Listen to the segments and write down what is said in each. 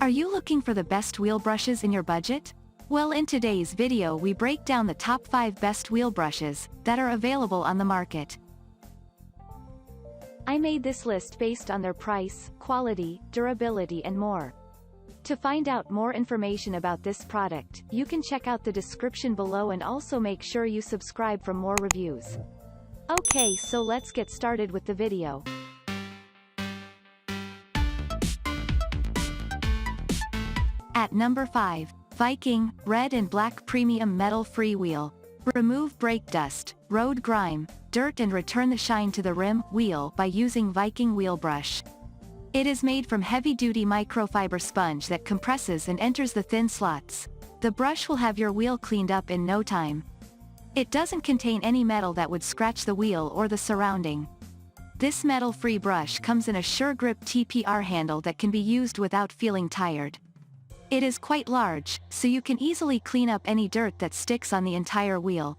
Are you looking for the best wheel brushes in your budget? Well, in today's video we break down the top 5 best wheel brushes that are available on the market. I made this list based on their price, quality, durability and more. To find out more information about this product, you can check out the description below and also make sure you subscribe for more reviews. Okay, so let's get started with the video. At number 5, Viking, Red and Black Premium Metal Freewheel. Remove brake dust, road grime, dirt and return the shine to the rim, wheel by using Viking wheel brush. It is made from heavy-duty microfiber sponge that compresses and enters the thin slots. The brush will have your wheel cleaned up in no time. It doesn't contain any metal that would scratch the wheel or the surrounding. This metal-free brush comes in a Sure Grip TPR handle that can be used without feeling tired. It is quite large, so you can easily clean up any dirt that sticks on the entire wheel.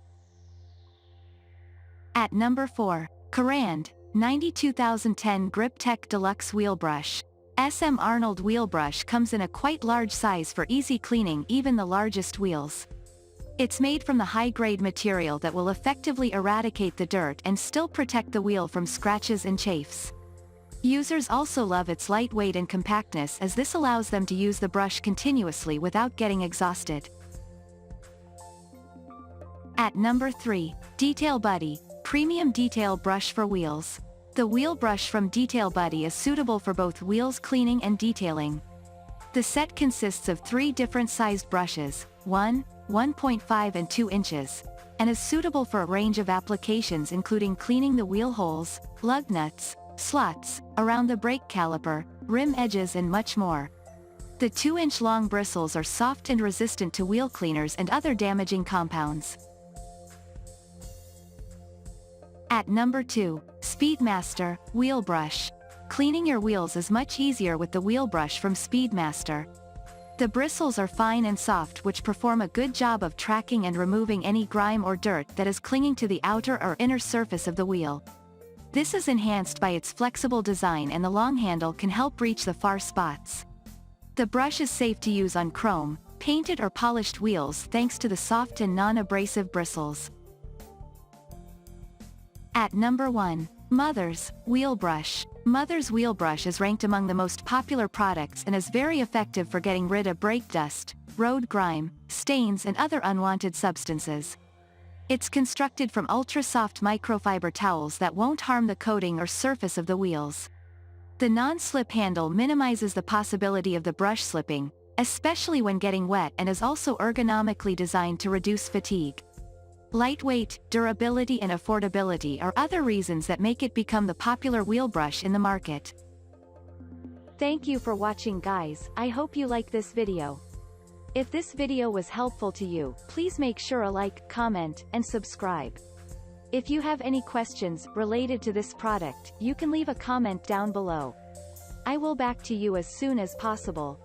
At number 4, Karand, 92010 Griptech Deluxe Wheel Brush. SM Arnold wheel brush comes in a quite large size for easy cleaning even the largest wheels. It's made from the high-grade material that will effectively eradicate the dirt and still protect the wheel from scratches and chafes. Users also love its lightweight and compactness, as this allows them to use the brush continuously without getting exhausted. At number 3, Detail Buddy, Premium Detail Brush for Wheels. The wheel brush from Detail Buddy is suitable for both wheels cleaning and detailing. The set consists of 3 different sized brushes, 1, 1.5 and 2 inches, and is suitable for a range of applications including cleaning the wheel holes, lug nuts, slots, around the brake caliper, rim edges and much more. The 2-inch long bristles are soft and resistant to wheel cleaners and other damaging compounds. At number 2, Speedmaster, Wheel Brush. Cleaning your wheels is much easier with the wheel brush from Speedmaster. The bristles are fine and soft, which perform a good job of tracking and removing any grime or dirt that is clinging to the outer or inner surface of the wheel. This is enhanced by its flexible design, and the long handle can help reach the far spots. The brush is safe to use on chrome, painted or polished wheels thanks to the soft and non-abrasive bristles. At number 1, Mother's Wheel Brush. Mother's Wheel Brush is ranked among the most popular products and is very effective for getting rid of brake dust, road grime, stains and other unwanted substances. It's constructed from ultra-soft microfiber towels that won't harm the coating or surface of the wheels. The non-slip handle minimizes the possibility of the brush slipping, especially when getting wet, and is also ergonomically designed to reduce fatigue. Lightweight, durability and affordability are other reasons that make it become the popular wheel brush in the market. Thank you for watching, guys. I hope you like this video. If this video was helpful to you, please make sure a like, comment, and subscribe. If you have any questions related to this product, you can leave a comment down below. I will back to you as soon as possible.